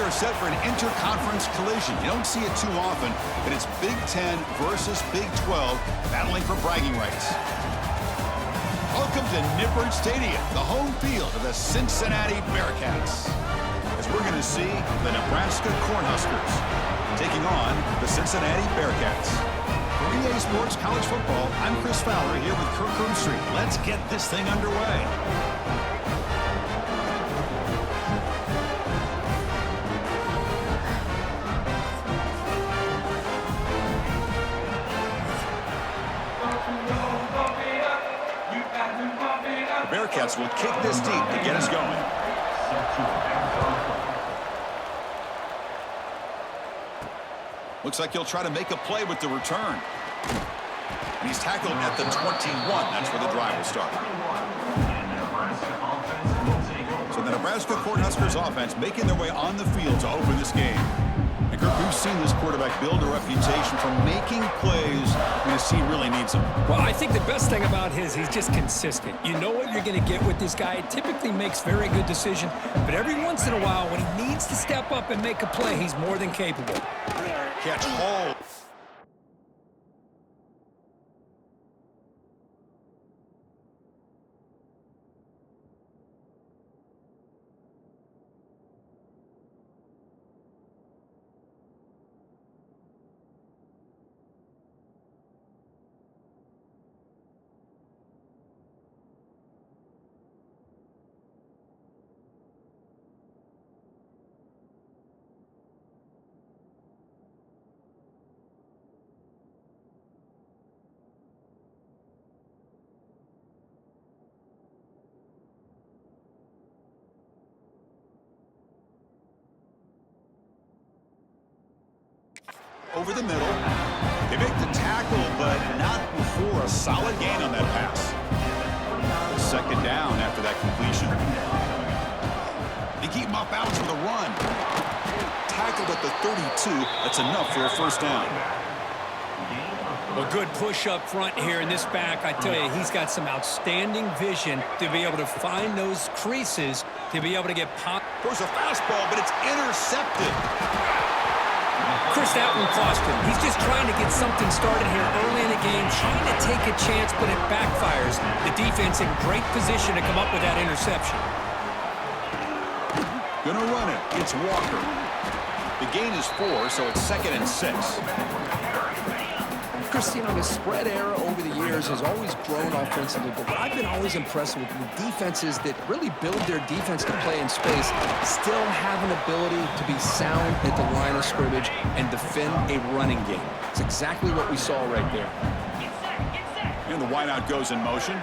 are set for an interconference collision. You don't see it too often, but it's Big Ten versus Big 12 battling for bragging rights. Welcome to Nippert Stadium, the home field of the Cincinnati Bearcats, as we're going to see the Nebraska Cornhuskers taking on the Cincinnati Bearcats. For EA Sports College Football, I'm Chris Fowler here with Kirk Herbstreit. Let's get this thing underway. The Bearcats will kick this deep to get us going. Looks like he'll try to make a play with the return. And he's tackled at the 21. That's where the drive will start. So the Nebraska Cornhuskers offense making their way on the field to open this game. And Kirk, we've seen this quarterback build a reputation for making plays when his team really needs him. Well, I think the best thing about he's just consistent. You know what you're going to get with this guy. He typically makes very good decisions, but every once in a while, when he needs to step up and make a play, he's more than capable. Catch hold. Over the middle. They make the tackle, but not before a solid gain on that pass. Second down after that completion. They keep him off balance for the run. Tackled at the 32. That's enough for a first down. A good push up front here in this back. I tell you, he's got some outstanding vision to be able to find those creases, to be able to get popped. Throws a fastball, but it's intercepted. Chris, that one cost him. He's just trying to get something started here early in the game, trying to take a chance, but it backfires. The defense in great position to come up with that interception. Gonna run it. It's Walker. The gain is 4, so it's 2nd and 6. Chris, you know, the spread era over the years has always grown offensively, but what I've been always impressed with the defenses that really build their defense to play in space still have an ability to be sound at the line of scrimmage and defend a running game. It's exactly what we saw right there. And the wideout goes in motion.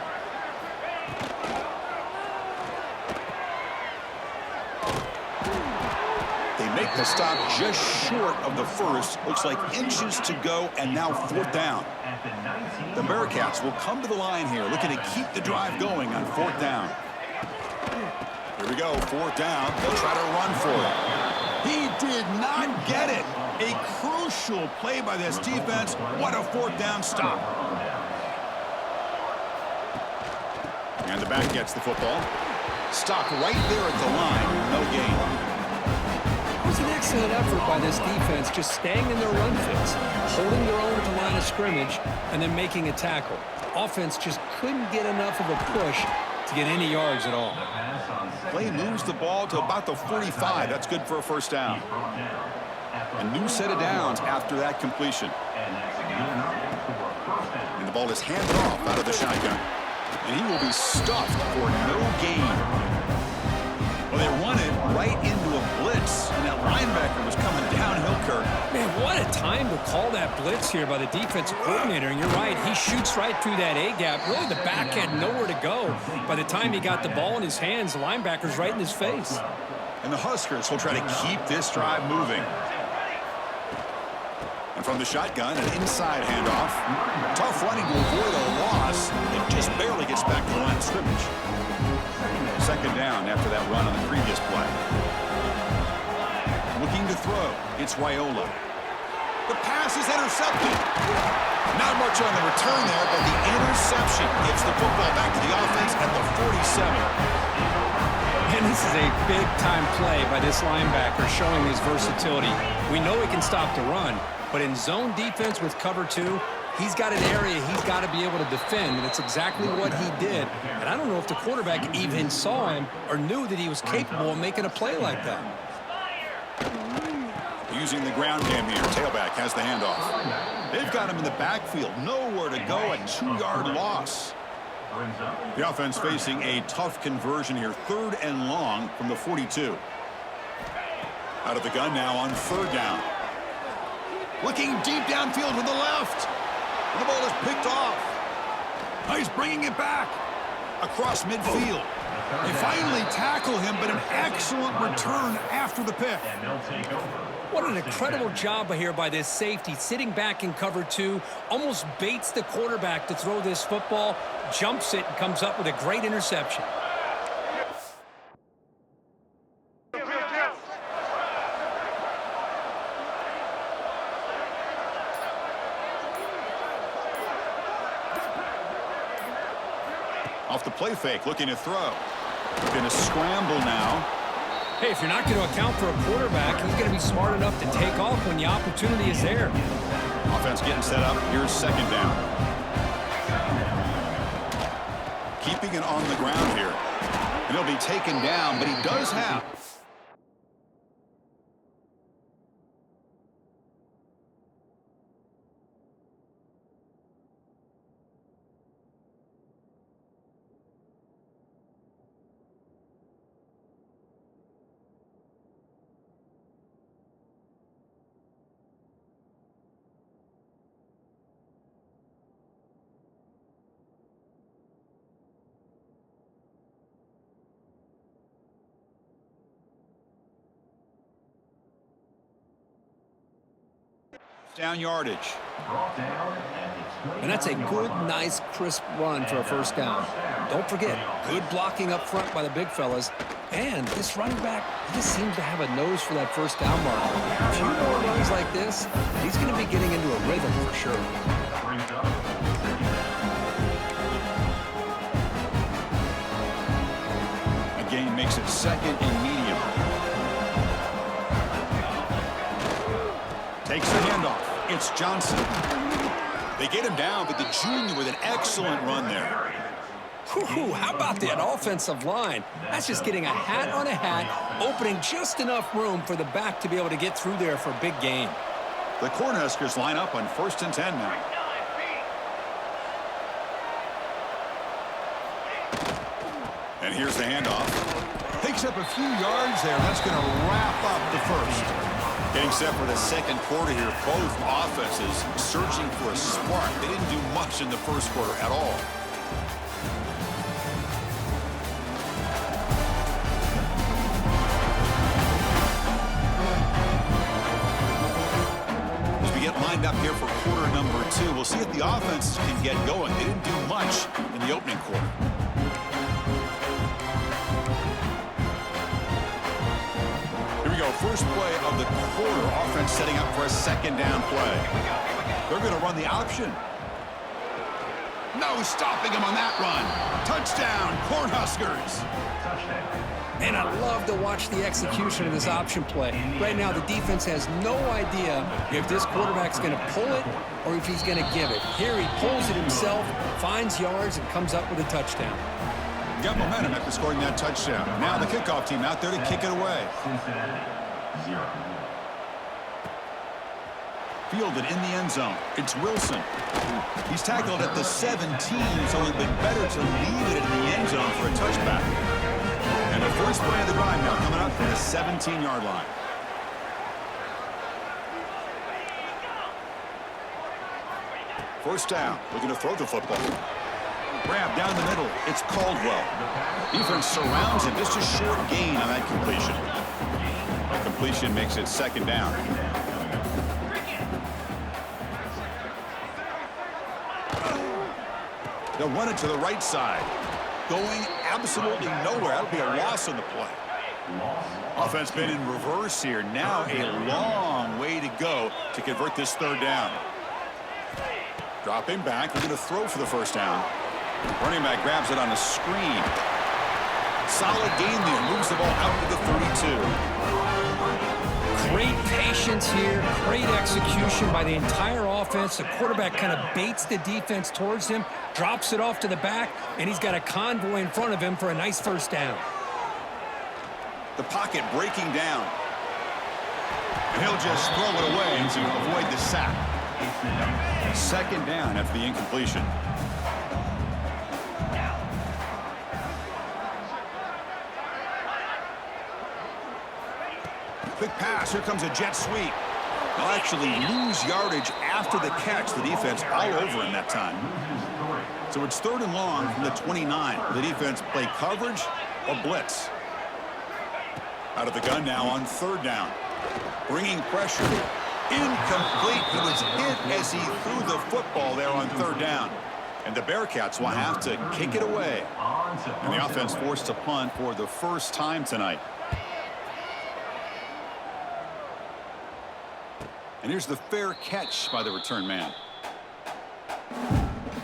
Make the stop just short of the first. Looks like inches to go, and now 4th down. The Bearcats will come to the line here, looking to keep the drive going on 4th down. Here we go, 4th down. They'll try to run for it. He did not get it. A crucial play by this defense. What a 4th down stop. And the back gets the football. Stop right there at the line. No gain. It was an excellent effort by this defense, just staying in their run fits, holding their own at the line of scrimmage, and then making a tackle. Offense just couldn't get enough of a push to get any yards at all. Play moves the ball to about the 45. That's good for a first down. A new set of downs after that completion. And the ball is handed off out of the shotgun. And he will be stuffed for no gain. Well, they run it right into a blitz, and that linebacker was coming downhill, Kirk. Man, what a time to call that blitz here by the defensive coordinator. And you're right, he shoots right through that A-gap. Really, the back had nowhere to go. By the time he got the ball in his hands, the linebacker's right in his face. And the Huskers will try to keep this drive moving. And from the shotgun, an inside handoff. Tough running to avoid a loss. It just barely gets back to the line of scrimmage. 2nd down after that run on the previous play. Looking to throw. It's Raiola. The pass is intercepted. Not much on the return there, but the interception gives the football back to the offense at the 47. And this is a big-time play by this linebacker showing his versatility. We know he can stop the run, but in zone defense with cover 2, he's got an area he's got to be able to defend, and it's exactly what he did. And I don't know if the quarterback even saw him or knew that he was capable of making a play like that. Using the ground game here. Tailback has the handoff. They've got him in the backfield. Nowhere to go. A 2-yard loss. The offense facing a tough conversion here. 3rd and long from the 42. Out of the gun now on 3rd down. Looking deep downfield to the left. And the ball is picked off. Now he's bringing it back. Across midfield. They finally tackle him, but an excellent return after the pick. What an incredible job here by this safety, sitting back in cover 2, almost baits the quarterback to throw this football, jumps it, and comes up with a great interception. Off the play fake, looking to throw. Going to scramble now. Hey, if you're not going to account for a quarterback, he's going to be smart enough to take off when the opportunity is there. Offense getting set up. Here's 2nd down. Keeping it on the ground here. And he'll be taken down, but he does have... down yardage. And that's a good, nice, crisp run for a 1st down. Don't forget, good blocking up front by the big fellas. And this running back, he just seems to have a nose for that 1st down mark. A few more runs like this, he's going to be getting into a rhythm for sure. Again, makes it 2nd and medium. Takes the handoff. It's Johnson. They get him down, but the junior with an excellent run there. Whew, how about that offensive line? That's just getting a hat on a hat, opening just enough room for the back to be able to get through there for a big gain. The Cornhuskers line up on 1st and 10 now. And here's the handoff. Picks up a few yards there. That's going to wrap up the 1st. Getting set for the 2nd quarter here. Both offenses searching for a spark. They didn't do much in the 1st quarter at all. As we get lined up here for quarter number 2, we'll see if the offense can get going. They didn't do much in the opening quarter. First play of the quarter. Offense setting up for a 2nd down play. They're going to run the option. No stopping him on that run. Touchdown, Cornhuskers. And I love to watch the execution of this option play. Right now, the defense has no idea if this quarterback's going to pull it or if he's going to give it. Here he pulls it himself, finds yards, and comes up with a touchdown. Got momentum after scoring that touchdown. Now the kickoff team out there to kick it away. Fielded in the end zone. It's Wilson. He's tackled at the 17, so it would have been better to leave it in the end zone for a touchback. And the first play of the drive now coming up from the 17-yard line. First down. Looking to throw the football. Grab down the middle. It's Caldwell. Defense surrounds him. Just a short gain on that completion. That completion makes it 2nd down. They'll run it to the right side. Going absolutely nowhere. That'll be a loss on the play. Offense been in reverse here. Now a long way to go to convert this 3rd down. Dropping back. We're going to throw for the 1st down. Running back grabs it on a screen. Solid gain there. Moves the ball out to the 32. Great patience here, great execution by the entire offense. The quarterback kind of baits the defense towards him, drops it off to the back, and he's got a convoy in front of him for a nice first down. The pocket breaking down. And he'll just throw it away to avoid the sack. Second down after the incompletion. Quick pass. Here comes a jet sweep. They'll actually lose yardage after the catch. The defense all over him that time. So it's 3rd and long from the 29. The defense play coverage or blitz. Out of the gun now on 3rd down. Bringing pressure. Incomplete. He was hit as he threw the football there on 3rd down. And the Bearcats will have to kick it away. And the offense forced to punt for the first time tonight. And here's the fair catch by the return man.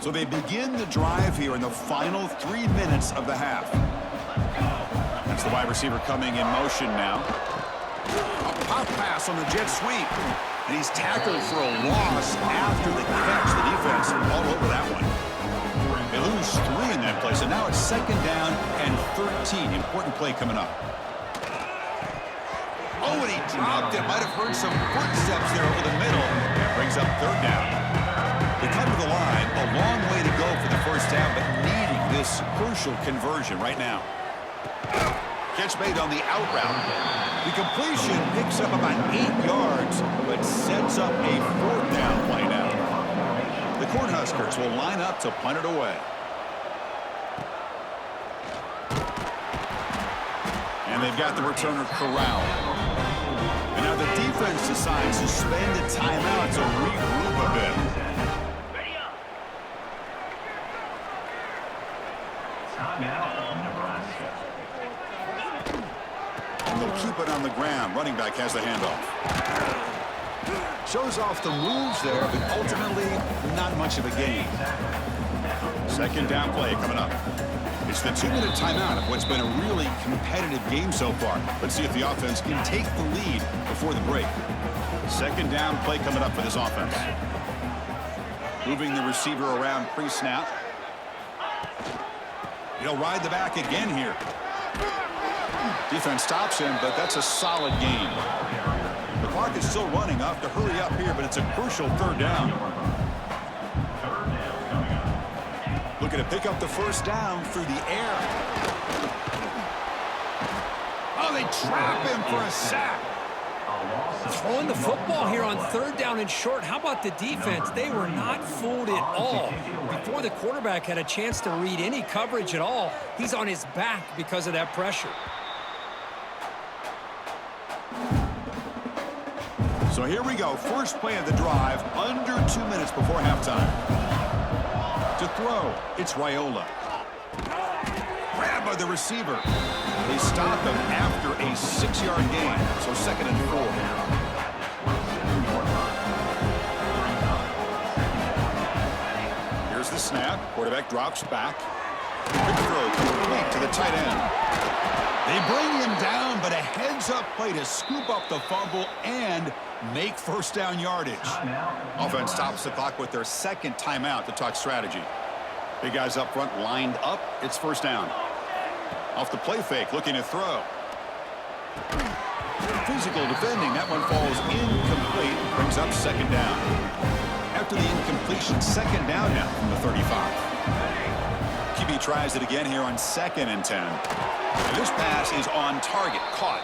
So they begin the drive here in the final 3 minutes of the half. That's the wide receiver coming in motion now. A pop pass on the jet sweep. And he's tackled for a loss after the catch. The defense all over that one. They lose 3 in that play. So now it's 2nd down and 13. Important play coming up. Oh, and he dropped it. Might have heard some footsteps there over the middle. That brings up 3rd down. They come to the line. A long way to go for the first down, but needing this crucial conversion right now. Catch made on the out route. The completion picks up about 8 yards, but sets up a 4th down play now. The Cornhuskers will line up to punt it away. And they've got the returner corralled. And now the defense decides to spend a timeout to regroup a bit. Timeout, Nebraska. And they'll keep it on the ground. Running back has the handoff. Shows off the moves there, but ultimately not much of a gain. 2nd down play coming up. It's the 2-minute timeout of what's been a really competitive game so far. Let's see if the offense can take the lead before the break. 2nd down play coming up for this offense. Moving the receiver around pre-snap. He'll ride the back again here. Defense stops him, but that's a solid gain. The clock is still running. Off to hurry up here, but it's a crucial 3rd down. Looking to pick up the first down through the air. Oh, they trap him for a sack. Throwing the football here on 3rd down and short. How about the defense? They were not fooled at all. Before the quarterback had a chance to read any coverage at all, he's on his back because of that pressure. So here we go. First play of the drive, under 2 minutes before halftime. To throw, it's Raiola. Grabbed by the receiver. They stop him after a 6-yard gain, so 2nd and 4. Here's the snap. Quarterback drops back. Quick throw complete to the tight end. They bring him down, but a heads-up play to scoop up the fumble and make first down yardage. Offense stops the clock with their 2nd timeout to talk strategy. Big guys up front lined up. It's first down. Off the play fake, looking to throw. Physical defending. That one falls incomplete. Brings up 2nd down. After the incompletion, 2nd down now from the 35. QB tries it again here on 2nd and 10. And this pass is on target. Caught.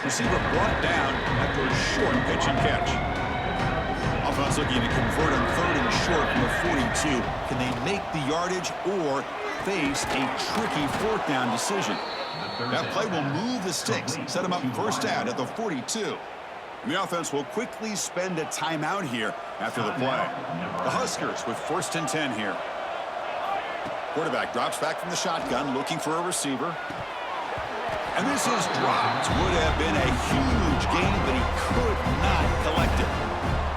Receiver brought down after a short pitch and catch. Offense looking to convert on 3rd and short from the 42. Can they make the yardage or face a tricky 4th down decision? That play will move the sticks, set them up first down at the 42. And the offense will quickly spend a timeout here after the play. The Huskers with 1st and 10 here. Quarterback drops back from the shotgun, looking for a receiver. And this is dropped. Would have been a huge gain, but he could not collect it.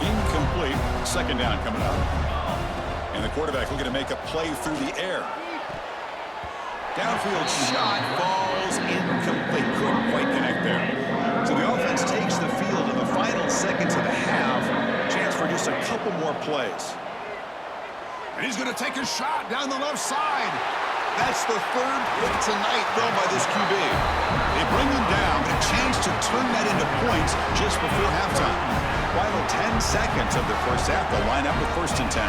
Incomplete. 2nd down coming up. And the quarterback looking to make a play through the air. Downfield shot falls incomplete. Couldn't quite connect there. So the offense takes the field in the final seconds of the half. Chance for just a couple more plays. And he's going to take a shot down the left side. That's the third hit tonight thrown by this QB. They bring him down, a chance to turn that into points just before halftime. Final 10 seconds of the first half. They'll line up with 1st and 10.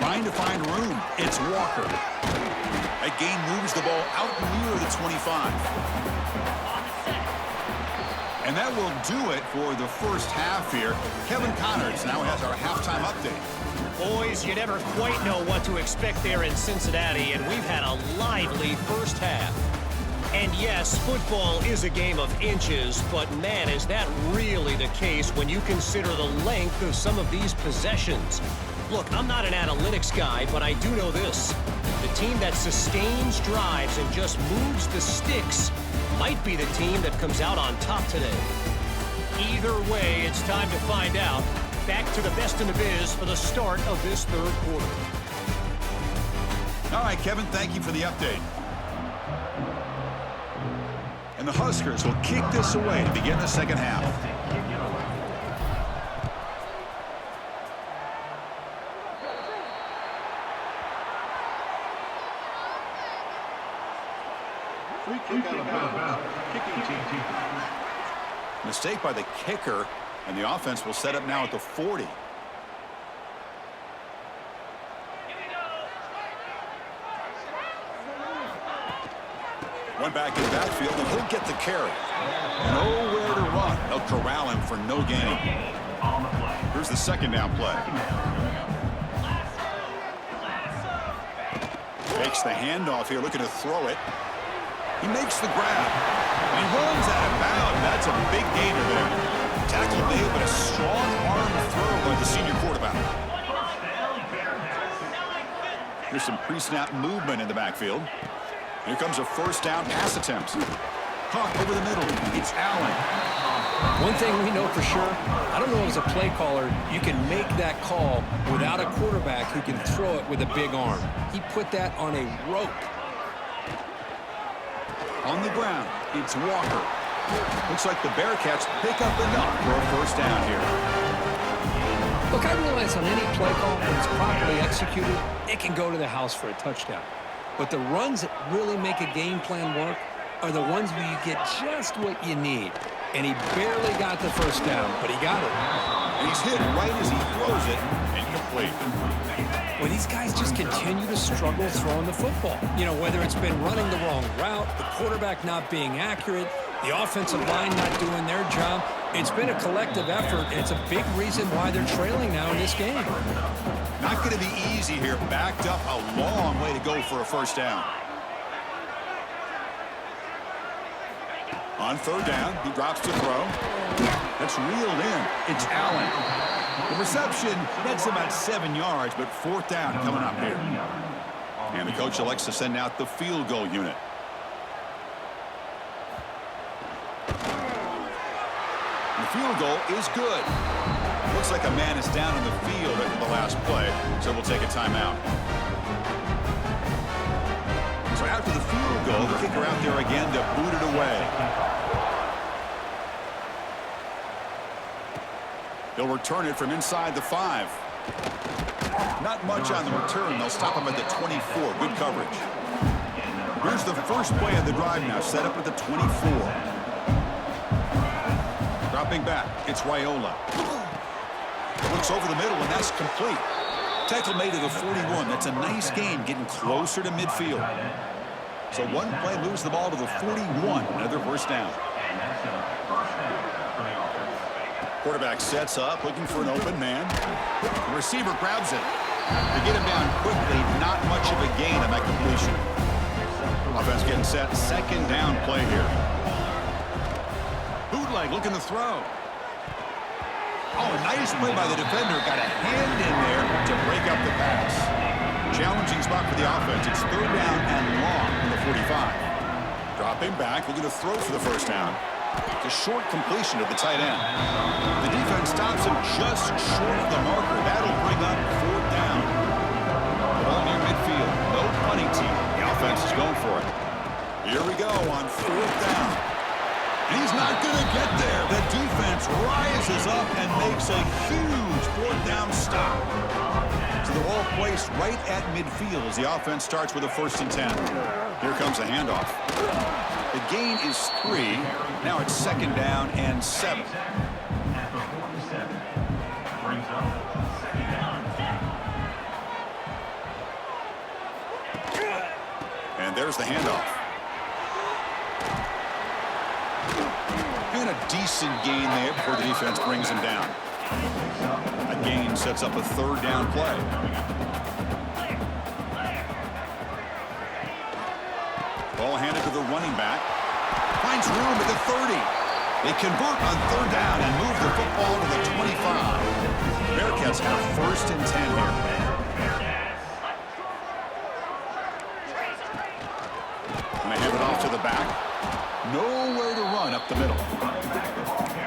Trying to find room. It's Walker. That gain moves the ball out near the 25. And that will do it for the first half here. Kevin Connors now has our halftime update. Boys, you never quite know what to expect there in Cincinnati, and we've had a lively first half. And yes, football is a game of inches, but man, is that really the case when you consider the length of some of these possessions. Look, I'm not an analytics guy, but I do know this. The team that sustains drives and just moves the sticks might be the team that comes out on top today. Either way, it's time to find out. Back to the best in the biz for the start of this third quarter. All right, Kevin, thank you for the update. And the Huskers will kick this away to begin the second half. Mistake by the kicker, and the offense will set up now at the 40. One back in the backfield, and he'll get the carry. Nowhere to run. They'll corral him for no gain. Here's the second down play. Takes the handoff here, looking to throw it. He makes the grab, and he runs out of bounds. That's a big gainer there. Tackle made, but a strong arm throw by the senior quarterback. Here's some pre-snap movement in the backfield. Here comes a first down pass attempt. Caught over the middle. It's Allen. One thing we know for sure, I don't know as a play caller, you can make that call without a quarterback who can throw it with a big arm. He put that on a rope. On the ground, it's Walker. Looks like the Bearcats pick up enough for a first down here. Look, I realize on any play call, when it's properly executed, it can go to the house for a touchdown. But the runs that really make a game plan work are the ones where you get just what you need. And he barely got the first down, but he got it. And he's hit right as he throws it, incomplete. Well, these guys just continue to struggle throwing the football. You know, whether it's been running the wrong route, the quarterback not being accurate, the offensive line not doing their job. It's been a collective effort, and it's a big reason why they're trailing now in this game. Not going to be easy here. Backed up a long way to go for a first down. On third down, he drops to throw. That's reeled in. It's Allen. The reception, that's about 7 yards, but fourth down coming up here. And the coach elects to send out the field goal unit. The field goal is good. Looks like a man is down on the field after the last play, so we'll take a timeout. So after the field goal, the kicker out there again to boot it away. He'll return it from inside the 5. Not much on the return. They'll stop him at the 24. Good coverage. Here's the first play of the drive now, set up at the 24. Dropping back, it's Raiola. Looks over the middle, and that's complete. Tackle made to the 41. That's a nice gain, getting closer to midfield. So one play moves the ball to the 41. Another first down. Quarterback sets up, looking for an open man. The receiver grabs it. They get him down quickly. Not much of a gain on that completion. Offense getting set. Second down play here. Bootleg looking to throw. Oh, nice play by the defender. Got a hand in there to break up the pass. Challenging spot for the offense. It's third down and long from the 45. Dropping back, looking to throw for the first down. It's a short completion to the tight end. The defense stops him just short of the marker. That'll bring up fourth down. going for it. Here we go on 4th down. And he's not going to get there. The defense rises up and makes a huge 4th down stop. So they're all placed right at midfield as the offense starts with a 1st and 10. Here comes the handoff. The gain is 3. Now it's 2nd down and 7. At the 47. Brings up 2nd down. And there's the handoff. And a decent gain there before the defense brings him down. That gain sets up a 3rd down play. Ball handed to the running back. Finds room at the 30. They convert on 3rd down and move the football to the 25. Bearcats have 1st and 10 here. And they hand it off to the back. Nowhere to run up the middle.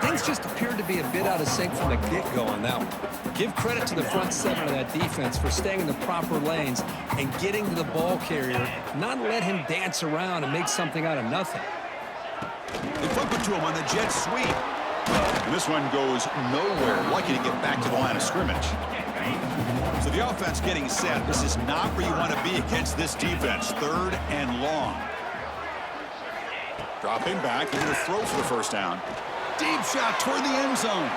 Things just appeared to be a bit out of sync from the get-go on that one. Give credit to the front 7 of that defense for staying in the proper lanes and getting to the ball carrier, not let him dance around and make something out of nothing. They flip it to him on the jet sweep. And this one goes nowhere. Lucky to get back to the line of scrimmage. So the offense getting set. This is not where you want to be against this defense. 3rd and long. Dropping back, into the throw for the 1st down. Deep shot toward the end zone.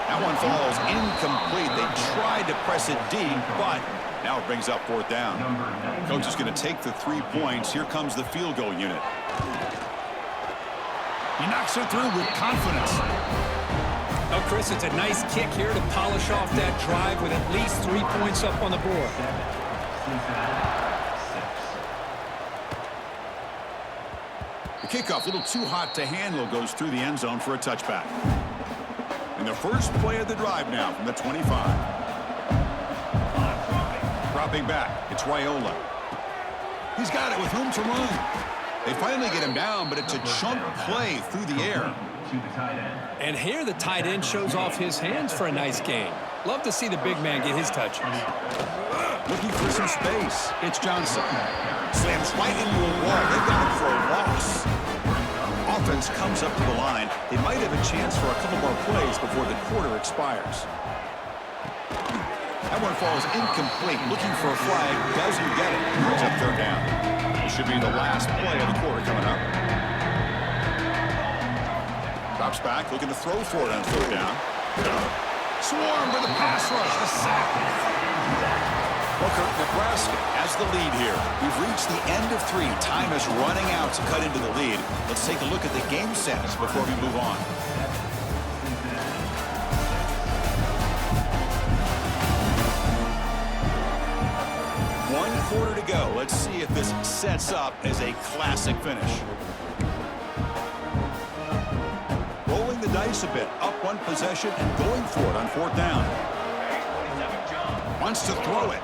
That one falls incomplete. They tried to press it deep, but now it brings up 4th down. Coach is going to take the 3 points. Here comes the field goal unit. He knocks it through with confidence. Oh, Chris, it's a nice kick here to polish off that drive with at least 3 points up on the board. The kickoff, a little too hot to handle, goes through the end zone for a touchback. And the first play of the drive now from the 25. Dropping back, it's Raiola. He's got it with room to run. They finally get him down, but it's a chunk play through the air. And here the tight end shows off his hands for a nice gain. Love to see the big man get his touches. Looking for some space. It's Johnson. Slams right into a wall. They've got him for a loss. Offense comes up to the line. They might have a chance for a couple more plays before the quarter expires. That one falls incomplete. Looking for a flag. Doesn't get it. Brings up 3rd down. This should be the last play of the quarter coming up. Drops back. Looking to throw for it on 3rd down. Swarmed with a pass rush. A sack. Booker, Nebraska has the lead here. We've reached the end of 3. Time is running out to cut into the lead. Let's take a look at the game stats before we move on. One quarter to go. Let's see if this sets up as a classic finish. Rolling the dice a bit. Up 1 possession and going for it on 4th down. Wants to throw it.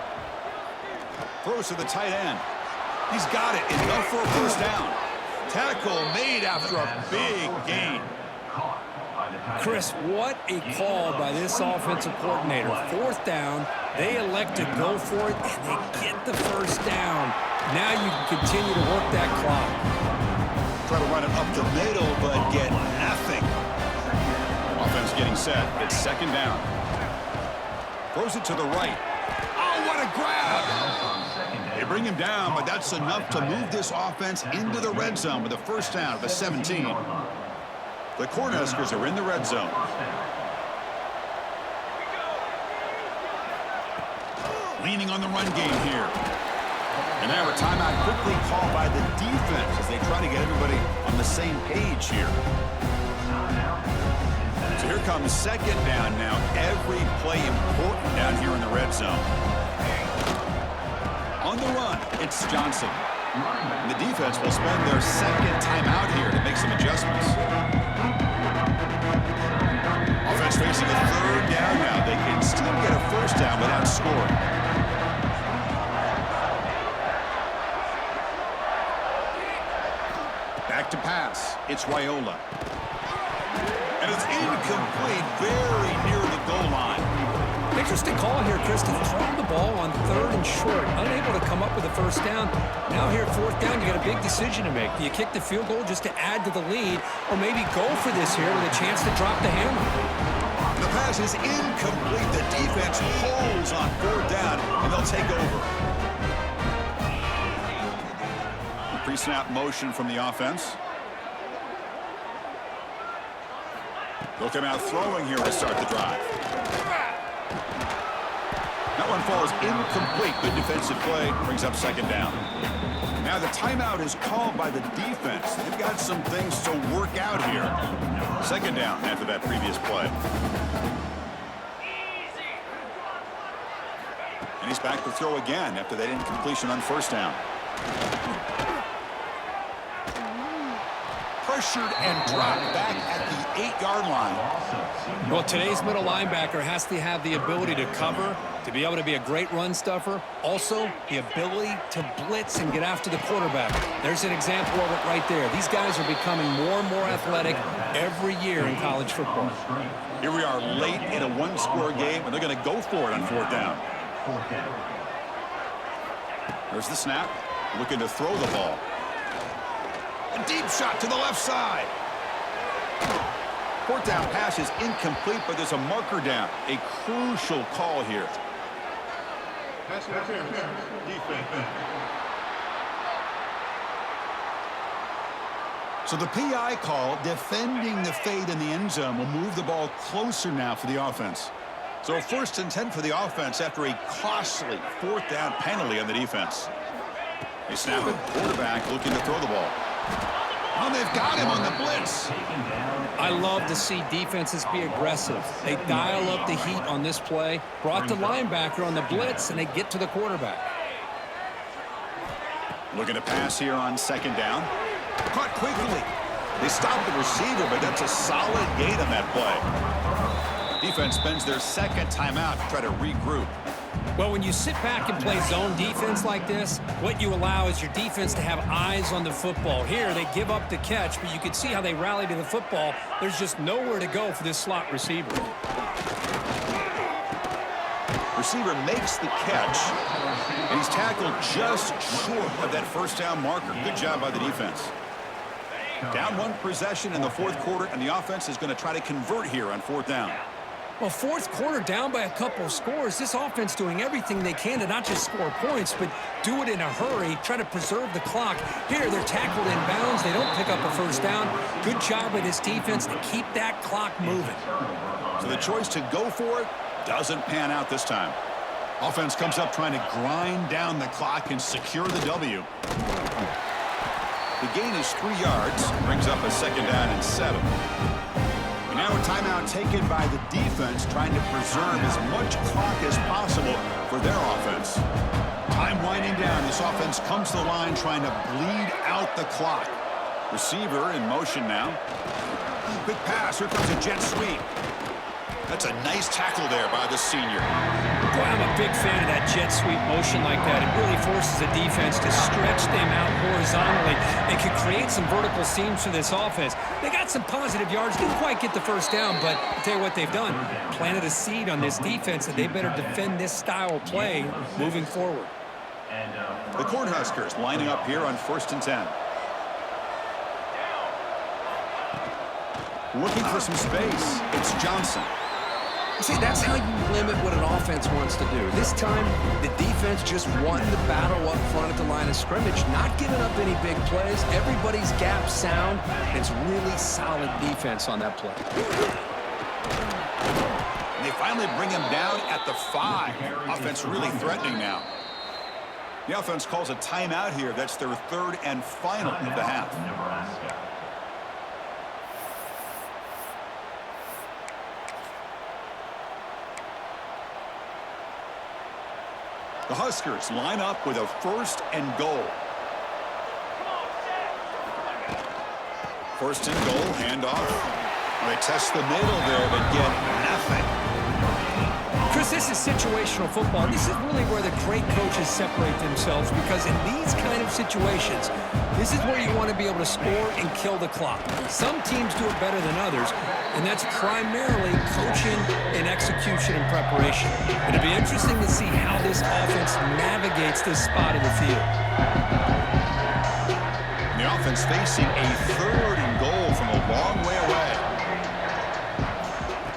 Throws to the tight end. He's got it. Enough for a 1st down. Tackle made after a big gain. Chris, what a call by this offensive coordinator. 4th down. They elect to go for it, and they get the 1st down. Now you can continue to work that clock. Try to run it up the middle, but get nothing. Offense getting set. It's 2nd down. Throws it to the right. Oh, what a grab! They bring him down, but that's enough to move this offense into the red zone with a 1st down at the 17. The Cornhuskers are in the red zone. Leaning on the run game here. And now a timeout quickly called by the defense as they try to get everybody on the same page here. So here comes 2nd down now. Every play important down here in the red zone. On the run, it's Johnson. And the defense will spend their 2nd timeout here to make some adjustments. Offense facing a 3rd down now. They can still get a 1st down without scoring. Back to pass. It's Raiola. And it's incomplete, very near the goal line. Picture Interesting call here, Chris, to throw the ball on 3rd and short. Unable to come up with a first down. Now here, 4th down, you got a big decision to make. Do you kick the field goal just to add to the lead, or maybe go for this here with a chance to drop the hammer? The pass is incomplete. The defense holds on 4th down, and they'll take over. Pre-snap motion from the offense. They'll come out throwing here to start the drive. That one falls incomplete. Good defensive play. Brings up 2nd down. Now the timeout is called by the defense. They've got some things to work out here. 2nd down after that previous play. And he's back to throw again after that incompletion on 1st down. Pressured and dropped back at the 8-yard line. Well, today's middle linebacker has to have the ability to cover, to be able to be a great run stuffer, also the ability to blitz and get after the quarterback. There's an example of it right there. These guys are becoming more and more athletic every year in college football. Here we are late in a 1-score game, and they're going to go for it on 4th down. There's the snap. Looking to throw the ball. A deep shot to the left side. 4th down pass is incomplete, but there's a marker down. A crucial call here. So the PI call, defending the fade in the end zone, will move the ball closer now for the offense. So 1st and 10 for the offense after a costly 4th down penalty on the defense. They snap it. Quarterback looking to throw the ball. Oh, they've got him on the blitz. I love to see defenses be aggressive. They dial up the heat on this play, brought the linebacker on the blitz, and they get to the quarterback. Looking to pass here on 2nd down. Caught quickly. They stop the receiver, but that's a solid gain on that play. Defense spends their 2nd timeout to try to regroup. Well, when you sit back and play zone defense like this, what you allow is your defense to have eyes on the football. Here, they give up the catch, but you can see how they rally to the football. There's just nowhere to go for this slot receiver. Receiver makes the catch, and he's tackled just short of that 1st down marker. Good job by the defense. Down 1 possession in the 4th quarter, and the offense is going to try to convert here on 4th down. Well, 4th quarter down by a couple of scores. This offense doing everything they can to not just score points, but do it in a hurry, try to preserve the clock. Here, they're tackled in bounds. They don't pick up a 1st down. Good job by this defense to keep that clock moving. So the choice to go for it doesn't pan out this time. Offense comes up trying to grind down the clock and secure the W. The gain is 3 yards, brings up a 2nd down and 7. Now a timeout taken by the defense, trying to preserve as much clock as possible for their offense. Time winding down. This offense comes to the line trying to bleed out the clock. Receiver in motion now. Quick pass. Here comes a jet sweep. That's a nice tackle there by the senior. Boy, I'm a big fan of that jet sweep motion like that. It really forces the defense to stretch them out horizontally and can create some vertical seams for this offense. They got some positive yards, didn't quite get the 1st down, but I'll tell you what they've done. Planted a seed on this defense, and they better defend this style of play moving forward. The Cornhuskers lining up here on 1st and 10. Looking for some space. It's Johnson. See, that's how you limit what an offense wants to do. This time, the defense just won the battle up front at the line of scrimmage, not giving up any big plays. Everybody's gap sound. It's really solid defense on that play. And they finally bring him down at the 5. Offense really threatening now. The offense calls a timeout here. That's their 3rd and final of the half. Nebraska. The Huskers line up with a 1st and goal. 1st and goal, handoff. They test the middle there, but get nothing. Chris, this is situational football. This is really where the great coaches separate themselves, because in these kind of situations, this is where you want to be able to score and kill the clock. Some teams do it better than others, and that's primarily coaching and execution. execution and preparation. It'll be interesting to see how this offense navigates this spot of the field. The offense facing a 3rd and goal from a long way away.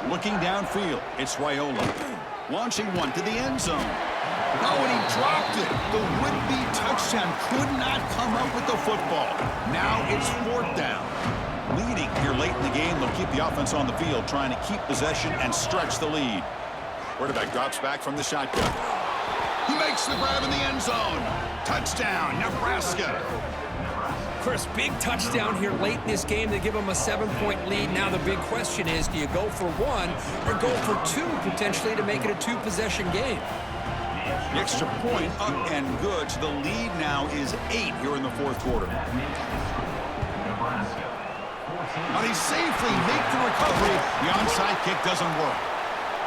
Looking downfield, it's Raiola. Launching one to the end zone. Oh, and he dropped it. The would-be touchdown could not come up with the football. Now it's 4th down. Leading here late in the game, they'll keep the offense on the field, trying to keep possession and stretch the lead. Quarterback drops back from the shotgun. He makes the grab in the end zone. Touchdown, Nebraska. Chris, big touchdown here late in this game to give them a 7-point lead. Now the big question is, do you go for 1 or go for 2 potentially to make it a 2-possession game? The extra point up and good. So the lead now is 8 here in the 4th quarter. Now they safely make the recovery. The onside kick doesn't work.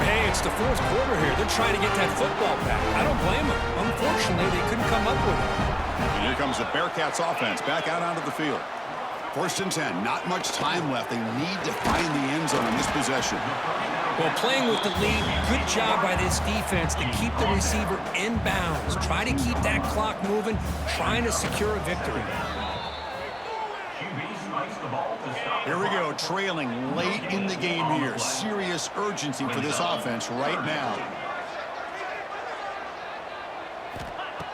Hey, it's the 4th quarter here. They're trying to get that football back. I don't blame them. Unfortunately, they couldn't come up with it. And here comes the Bearcats offense back out onto the field. 1st and 10. Not much time left. They need to find the end zone in this possession. Well, playing with the lead, good job by this defense to keep the receiver in bounds. Try to keep that clock moving, trying to secure a victory. Here we go, trailing late in the game here. Serious urgency for this offense right now.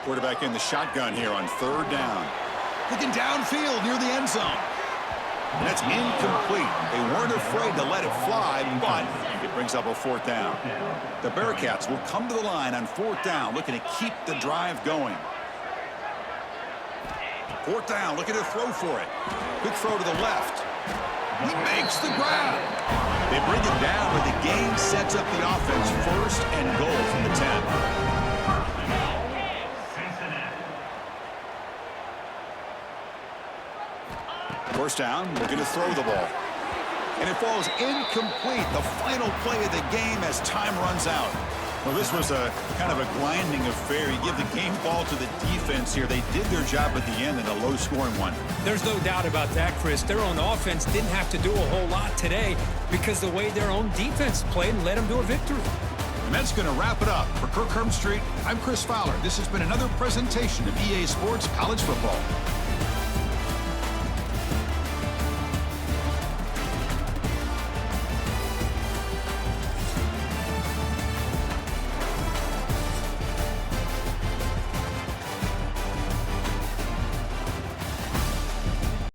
Quarterback in the shotgun here on 3rd down. Looking downfield near the end zone. And that's incomplete. They weren't afraid to let it fly, but it brings up a 4th down. The Bearcats will come to the line on 4th down, looking to keep the drive going. 4th down, looking to throw for it. Quick throw to the left. He makes the grab. They bring it down, but the game sets up the offense 1st and goal from the 10. First down, looking to throw the ball. And it falls incomplete, the final play of the game as time runs out. Well, this was a kind of a grinding affair. You give the game ball to the defense here. They did their job at the end in a low-scoring one. There's no doubt about that, Chris. Their own offense didn't have to do a whole lot today because the way their own defense played and led them to a victory. And that's going to wrap it up. For Kirk Street, I'm Chris Fowler. This has been another presentation of EA Sports College Football.